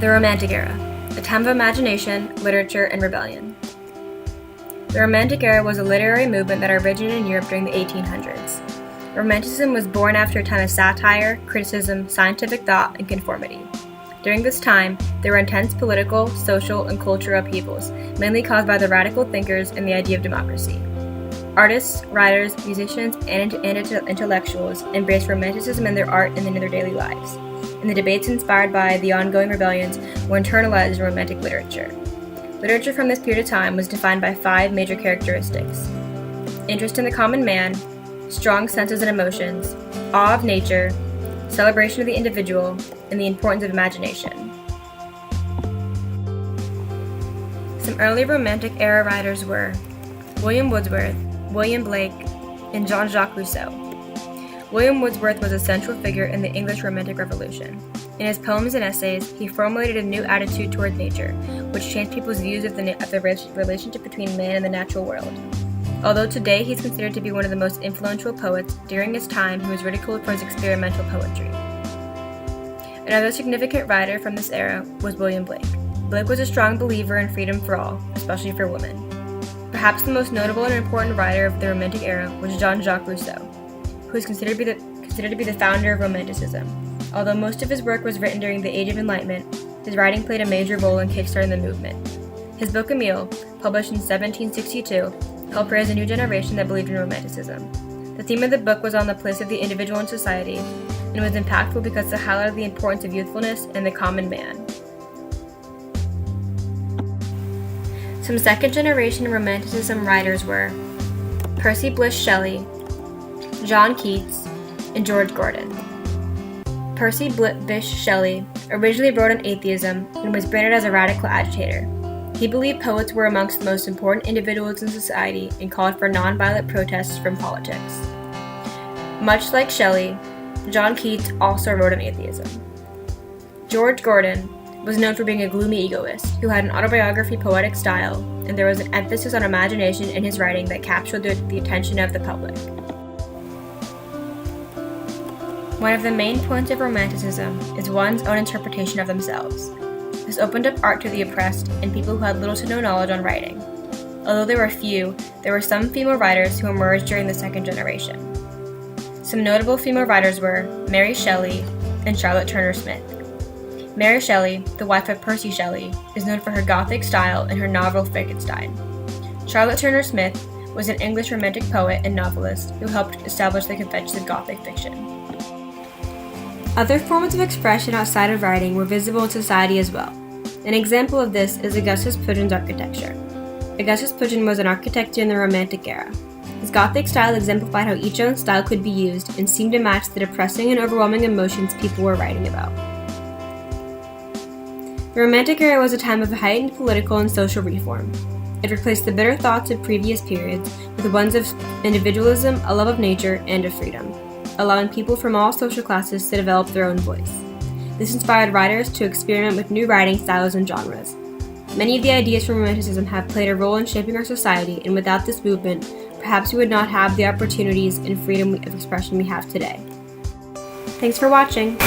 The Romantic Era, a time of imagination, literature, and rebellion. The Romantic Era was a literary movement that originated in Europe during the 1800s. Romanticism was born after a time of satire, criticism, scientific thought, and conformity. During this time, there were intense political, social, and cultural upheavals, mainly caused by the radical thinkers and the idea of democracy. Artists, writers, musicians, and intellectuals embraced Romanticism in their art and in their daily lives, and the debates inspired by the ongoing rebellions were internalized in Romantic literature. Literature from this period of time was defined by 5 major characteristics: interest in the common man, strong senses and emotions, awe of nature, celebration of the individual, and the importance of imagination. Some early Romantic era writers were William Wordsworth, William Blake, and Jean-Jacques Rousseau. William Wordsworth was a central figure in the English Romantic Revolution. In his poems and essays, he formulated a new attitude toward nature, which changed people's views of the relationship between man and the natural world. Although today he is considered to be one of the most influential poets, during his time he was ridiculed for his experimental poetry. Another significant writer from this era was William Blake. Blake was a strong believer in freedom for all, especially for women. Perhaps the most notable and important writer of the Romantic era was Jean-Jacques Rousseau, who is considered to be the founder of Romanticism. Although most of his work was written during the Age of Enlightenment, his writing played a major role in kickstarting the movement. His book Emile, published in 1762, helped raise a new generation that believed in Romanticism. The theme of the book was on the place of the individual in society, and was impactful because it highlighted the importance of youthfulness and the common man. Some second-generation Romanticism writers were Percy Bysshe Shelley, John Keats, and George Gordon. Percy Bysshe Shelley originally wrote on atheism and was branded as a radical agitator. He believed poets were amongst the most important individuals in society and called for nonviolent protests from politics. Much like Shelley, John Keats also wrote on atheism. George Gordon was known for being a gloomy egoist who had an autobiography poetic style, and there was an emphasis on imagination in his writing that captured the attention of the public. One of the main points of Romanticism is one's own interpretation of themselves. This opened up art to the oppressed and people who had little to no knowledge on writing. Although there were few, there were some female writers who emerged during the second generation. Some notable female writers were Mary Shelley and Charlotte Turner Smith. Mary Shelley, the wife of Percy Shelley, is known for her Gothic style and her novel Frankenstein. Charlotte Turner Smith was an English Romantic poet and novelist who helped establish the conventions of Gothic fiction. Other forms of expression outside of writing were visible in society as well. An example of this is Augustus Pugin's architecture. Augustus Pugin was an architect in the Romantic era. His Gothic style exemplified how each own style could be used and seemed to match the depressing and overwhelming emotions people were writing about. The Romantic era was a time of heightened political and social reform. It replaced the bitter thoughts of previous periods with ones of individualism, a love of nature, and of freedom, allowing people from all social classes to develop their own voice. This inspired writers to experiment with new writing styles and genres. Many of the ideas from Romanticism have played a role in shaping our society, and without this movement, perhaps we would not have the opportunities and freedom of expression we have today. Thanks for watching!